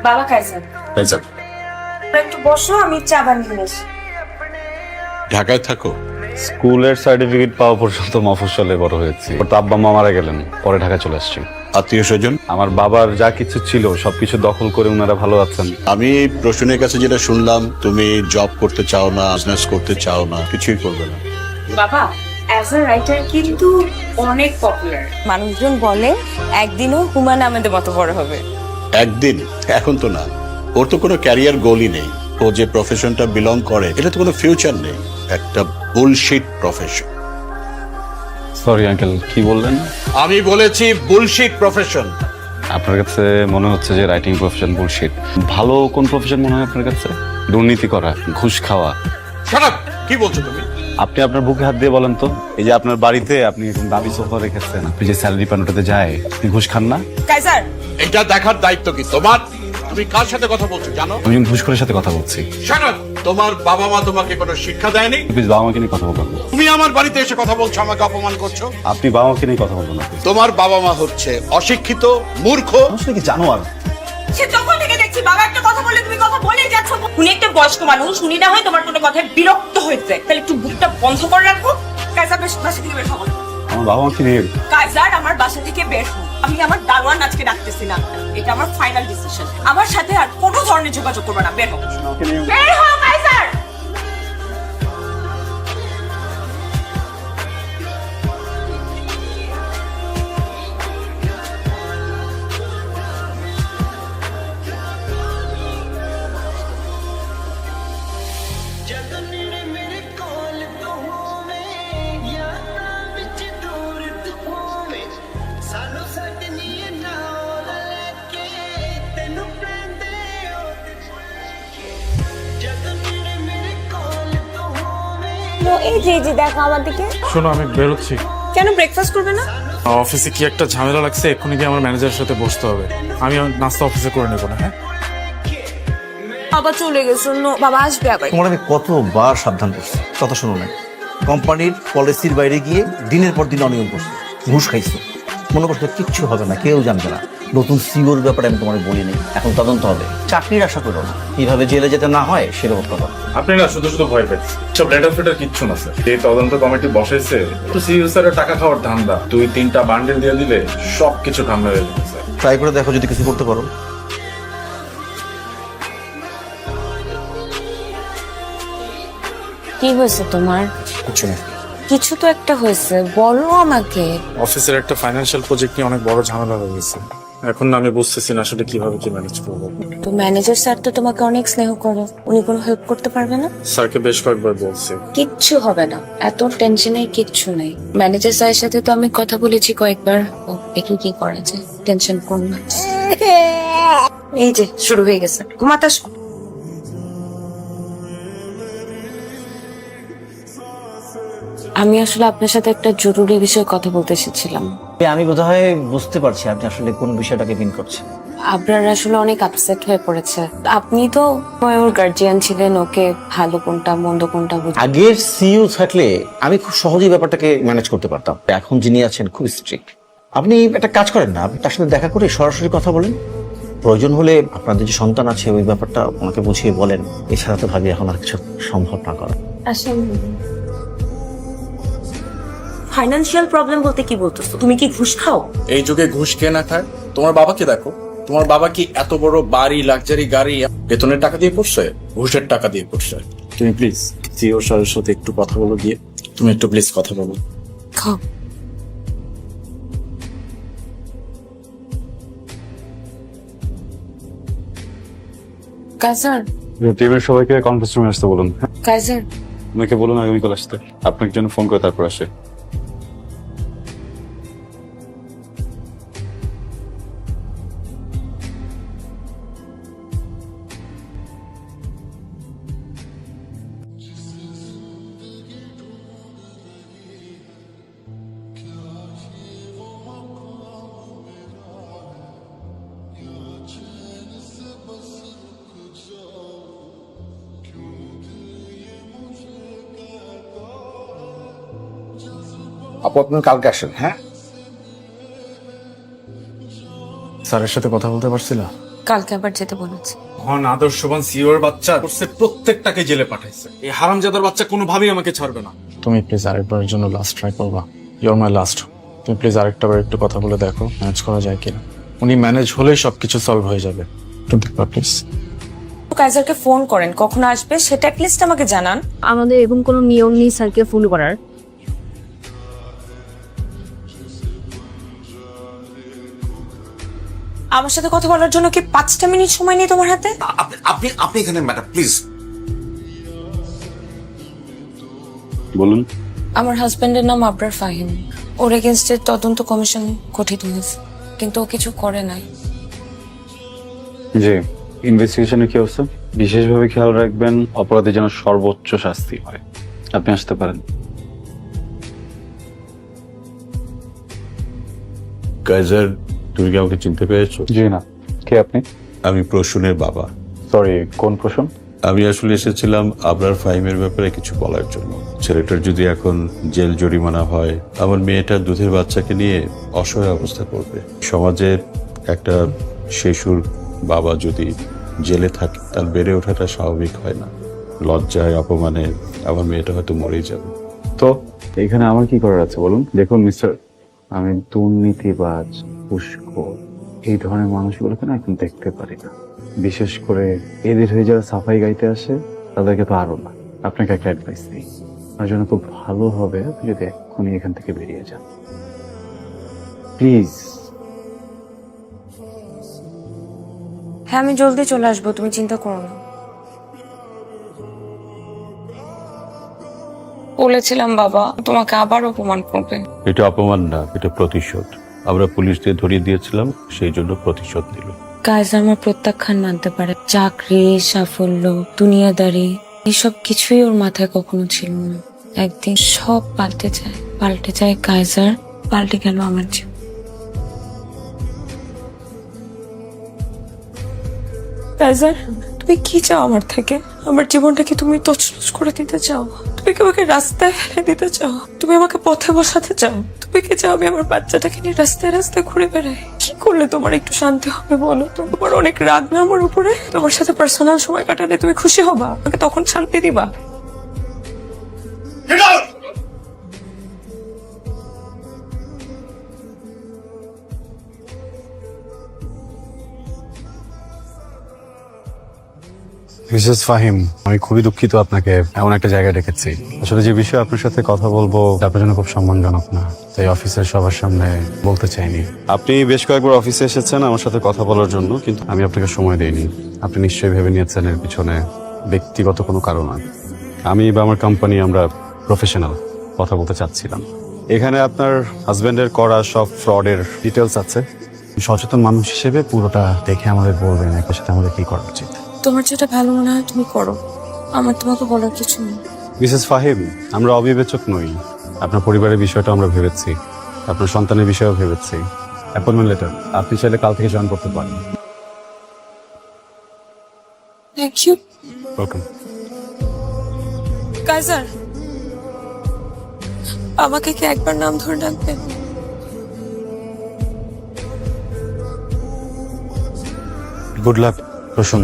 বাবা Kaiser, Kaiser, একটু বসো, আমি চা বানিয়ে নিয়ে আসি। ঢাকায় থাকো? স্কুলের সার্টিফিকেট পাওয়া পর্যন্ত মফস্বলে বড় হয়েছি। ওর তো আব্বা মা মারা গেলেন, পরে ঢাকা চলে আসছি। আত্মীয় স্বজন? আমার বাবার যা কিছু ছিল সবকিছু দখল করে ওনারা ভালো আছেন। আমি প্রশ্নের কাছে যেটা শুনলাম, তুমি জব করতে চাও না, বিজনেস করতে চাও না, কিছুই করবে না। বাবা অ্যাজ আ রাইটার কিন্তু অনেক পপুলার, মানুষজন বলে একদিনও হুমায়ুন আহমেদের মতো বড় হবে। একদিন? এখন তো না। ওর তো কোনো ক্যারিয়ার গোলই নেই। ও যে প্রফেশনটা বিলং করে এটা তো কোনো ফিউচার নেই, একটা বুলশিট প্রফেশন। সরি আঙ্কেল, কি বললেন? আমি বলেছি বুলশিট প্রফেশন। আপনার কাছে মনে হচ্ছে যে রাইটিং প্রফেশন বুলশিট। ভালো কোন প্রফেশন মনে হয় আপনার কাছে? দুর্নীতি করা, ঘুষ খাওয়া। Shut up! কি বলছো তুমি? আপনি আপনার বুকে হাত দিয়ে বলেন তো, এই যে আপনার বাড়িতে আপনি এরকম দামি সোফা রেখেছেন, আপনি যে স্যালারি পান ওটাতে যায়, আপনি ঘুষ খান না? কাইজার, এটা দেখার দায়িত্ব কি তোমার? তুমি কার সাথে কথা বলছো জানো? আমি একজন ঘুষখোরের সাথে কথা বলছি। Shut up! তোমার বাবা মা তোমাকে কোনো শিক্ষা দেয়নি? প্লিজ বাবা মাকে নিয়ে কথা বলবেন না। তুমি আমার বাড়িতে এসে কথা বলছো, আমাকে অপমান করছো। আপনি বাবা মাকে নিয়ে কথা বলবেন না। তোমার বাবা মা হচ্ছে অশিক্ষিত, মূর্খ। আসলে কি জানো আর সে যখন থেকে দেখছি বাবা একটা কথা বললে তুমি কথা বলেই যাচ্ছ। উনি একটা বয়স্ক মানুষ, উনি না হয় তোমার কোনো কথায় বিরক্ত হয়েছে, তাহলে একটু বুকটা বন্ধ করে রাখো। কাইজার বাসা থেকে বের হবো। আমার বাবা মাকে নিয়ে কাইজার আমার বাসা থেকে বের হো। আমি আমার দারোয়ান আজকে ডাকতেছি না, এটা আমার ফাইনাল ডিসিশন। আমার সাথে আর কোনো ধরনের যোগাযোগ করবে না, বের হো। বের হো কাইজার। এই যে দেখো আমার দিকে। শোনো, আমি বেরোচ্ছি। কেন ব্রেকফাস্ট করবে না? অফিসে কি একটা ঝামেলা লাগছে, এক্ষুনি গিয়ে আমার ম্যানেজারের সাথে বসতে হবে। আমি নাস্তা অফিসে করে নেবো না। হ্যাঁ, বাবা চলে গেছে, বাবা আসবে আবার। তোমার আমি কতবার সাবধান করছি, কথা শোনো না। কোম্পানির পলিসির বাইরে গিয়ে দিনের পর দিন অনিয়ম করছো, ঘুষ খাইছো। মনে করছো কিচ্ছু হবে না, কেউ জানবে না। নতুন সিওর ব্যাপারে আমি তোমার বলিনি, এখন তদন্ত হবে। চাকরির আশা করো না, কিভাবে জেলে যেতে না হয় সেরকম কথা। আপনি না শুধু শুধু ভয় পেয়েছেন। সব লেটার ফেটার কিচ্ছু না স্যার। এই তদন্ত কমিটি বসাইছে তো সিইও স্যারের টাকা খাওয়ার ধান্দা। 2-3টা বান্ডেল দিয়ে দিলে সব কিছু ঠান্ডা হয়ে যাবে স্যার। ট্রাই করে দেখো যদি কিছু করতে পারো। কি হয়েছে তোমার? কিছু না। কিছু তো একটা হয়েছে, বলো আমাকে। অফিসের একটা ফাইন্যান্সিয়াল প্রজেক্ট নিয়ে অনেক বড় ঝামেলা হয়ে গেছে। এখন না আমি বুঝতেছি না আসলে কিভাবে কি ম্যানেজ করবো। তো ম্যানেজার স্যার তো তোমাকে অনেক স্নেহ করে, উনি কোনো হেল্প করতে পারবে না? স্যারকে বেশ কয়েকবার বলছে। কিচ্ছু হবে না, এত টেনশনের কিচ্ছু নেই। ম্যানেজার স্যারের সাথে তো আমি কথা বলেছি কয়েকবার, ও দেখি কি করা যায়। টেনশন করো না। এই যে শুরু হয়ে গেছে, ঘুমাতে আসো। আমি আসলে আপনার সাথে একটা জরুরি বিষয়ে কথা বলতে এসেছিলাম। আমি বোধহয় বুঝতে পারছি আপনি আসলে কোন বিষয়টাকে মিন করছেন। আপনার আসলে অনেক আপসেট হয়ে পড়েছে। আপনি তো ওর গার্জিয়ান ছিলেন, ওকে ভালো কোনটা মন্দ কোনটা আগের সিইও থাকলে আমি খুব সহজেই ব্যাপারটাকে ম্যানেজ করতে পারতাম। এখন যিনি আছেন খুব স্ট্রিক্ট। আপনি একটা কাজ করেন না, আপনি তার সাথে দেখা করে সরাসরি কথা বলেন। প্রয়োজন হলে আপনাদের যে সন্তান আছে ওই ব্যাপারটা ওনাকে বুঝিয়ে বলেন। এছাড়া তো ভাবি এখন আর কিছু সম্ভব না করা। আসলে ফাইনান্সিয়াল প্রবলেম বলতে কি বলতেছো? তুমি কি ঘুষ খাও? এই যুগে ঘুষ কে না খায়? তোমার বাবাকে দেখো, তোমার বাবা কি এত বড় বাড়ি, লাক্সারি গাড়ি বেতনের টাকা দিয়ে করছে? ঘুষের টাকা দিয়ে করছে। তুমি প্লিজ সিও স্যারের সাথে একটু কথা বলো গিয়ে। তুমি একটু প্লিজ কথা বলো। খাও। কাইজার, টিমের সবাইকে কনফারেন্স রুমে আসতে বলুন। কাইজার, ওনাকে বলুন আগামীকাল আসতে। আপনার জন্য ফোন করে তারপর আসে। আপু আপনি কালকে আসেন। হ্যাঁ স্যারের সাথে কথা বলতে পারছিলা? কালকে আবার যেতে বলেছে। হন আদর্শবান সিওর বাচ্চা করছে, প্রত্যেকটাকে জেলে পাঠাইছে। এই হারামজাদার বাচ্চা কোনোভাবেই আমাকে ছাড়বে না। তুমি প্লিজ আরেকবারের জন্য লাস্ট ট্রাই করবা। Your my last. তুমি প্লিজ আরেকটা বার একটু কথা বলে দেখো ম্যানেজ করা যায় কিনা। উনি ম্যানেজ হলেই সবকিছু সলভ হয়ে যাবে। একটু দেখবা প্লিজ। কাইজারকে ফোন করেন, কখন আসবে সেটা অ্যাটলিস্ট আমাকে জানান। আমাদের এরকম কোনো নিয়ম নেই স্যারকে ফোন করার। আমার সাথে কথা বলার জন্য কি 5টা মিনিট সময় নেই তোমার হাতে? আপনি আপনি এখানে ম্যাডাম প্লিজ। বলুন। আমার হাজবেন্ডের নাম আবরার ফাহিম। ওর এগেনস্টে তদন্ত কমিশন গঠিত হয়েছে, কিন্তু ও কিছু করে নাই। জি, ইনভেস্টিগেশনে কি অবস্থা? বিশেষভাবে খেয়াল রাখবেন অপরাধী যেন সর্বোচ্চ শাস্তি হয়। আপনি আসতে পারেন। কাইজার, তুমি কি আমাকে চিনতে পেরেছো? জি না। কে আপনি? আমি প্রসূনের বাবা। সরি, কোন প্রশ্ন? আমি আসলে এসেছিলাম আবরার ফাহিমের ব্যাপারে কিছু বলার জন্য। ছেলেটার যদি এখন জেল জরিমানা হয়, আমার মেয়েটার দুধের বাচ্চাকে নিয়ে অসহায় অবস্থা করবে। সমাজে একটা শিশুর বাবা যদি জেলে থাকে, তার বেড়ে ওঠাটা স্বাভাবিক হয় না। লজ্জায়, অপমানে আমার মেয়েটা হয়তো মরেই যাবে। তো এখানে আমার কি করার আছে বলুন? দেখুন মিস্টার, আমি দুর্নীতিবাজ, ঘুষখোর এই ধরনের মানুষগুলোকে না এখন দেখতে পারি না। বিশেষ করে এদের হয়ে যারা সাফাই গাইতে আসে তাদেরকে তো আরো না। আপনাকে একটা অ্যাডভাইস দিই, আপনার জন্য খুব ভালো হবে আপনি যদি এক্ষুনি এখান থেকে বেরিয়ে যান, প্লিজ। হ্যাঁ, আমি জলদি চলে আসবো, তুমি চিন্তা করো না। বলেছিলাম বাবা তোমাকে আবার অপমান করবে। এটা অপমান না, এটা প্রতিশোধ। আমরা পুলিশ দিয়ে ধরিয়ে দিয়েছিলাম, সেই জন্য প্রতিশোধ নিল। কাইজার আমার প্রত্যাখ্যান মানতে পারে, চাকরি, সাফল্য, দুনিয়াদারি এসব কিছুই ওর মাথায় কখনো ছিল না। একদিন সব পাল্টে যায় কাইজার, পাল্টে গেল আমার জীবন। কাইজার, তুমি কি চাও আমার থেকে? আমার জীবনটাকে তুমি তছনছ করে দিতে চাও? তুমি কি আমাকে রাস্তায় ফেলে দিতে চাও? তুমি আমাকে পথে বসাতে চাও? তুমি কি চাও আমি আমার বাচ্চাটাকে নিয়ে রাস্তায় রাস্তায় ঘুরে বেড়াই? কি করলে তোমার একটু শান্তি হবে বলো? তোমার অনেক রাগ না আমার উপরে? তোমার সাথে পার্সোনাল সময় কাটালে তুমি খুশি হবা? আমাকে তখন শান্তি দিবা? মিসেস ফাহিম, আমি খুবই দুঃখিত আপনাকে এমন একটা জায়গায় ডেকেছি। আসলে যে বিষয়ে আপনার সাথে কথা বলবো আপনার জন্য খুব সম্মানজনক না, তাই অফিসের সবার সামনে বলতে চাইনি। আপনি বেশ কয়েকবার অফিসে এসেছেন আমার সাথে কথা বলার জন্য, কিন্তু আমি আপনাকে সময় দেইনি। আপনি নিশ্চয়ই ভেবে নিয়েছেন এর পিছনে ব্যক্তিগত কোনো কারণ আছে। আমি বা আমার কোম্পানি আমরা প্রফেশনাল, কথা বলতে চাচ্ছিলাম। এখানে আপনার হাজবেন্ডের করা সব ফ্রডের ডিটেলস আছে। সচেতন মানুষ হিসেবে পুরোটা দেখে আমাদের বলবেন এর সাথে আমাদের কি করা উচিত। তোমার যেটা ভালো মনে হয় তুমি করো, আমার তোমাকে বলার কিছু নেই। মিসেস ফাহিম, আমরা অবিবেচক নই। আপনার পরিবারের বিষয়টা আমরা ভেবেছি, আপনার সন্তানের বিষয়েও ভেবেছি। অ্যাপয়েন্টমেন্ট লেটার আপনি চাইলে কাল থেকে জয়েন করতে পারেন। Thank you. ওয়েলকাম। কাইজার, আমাকে কি একবার নাম ধরে ডাকবেন? Good luck Prasun.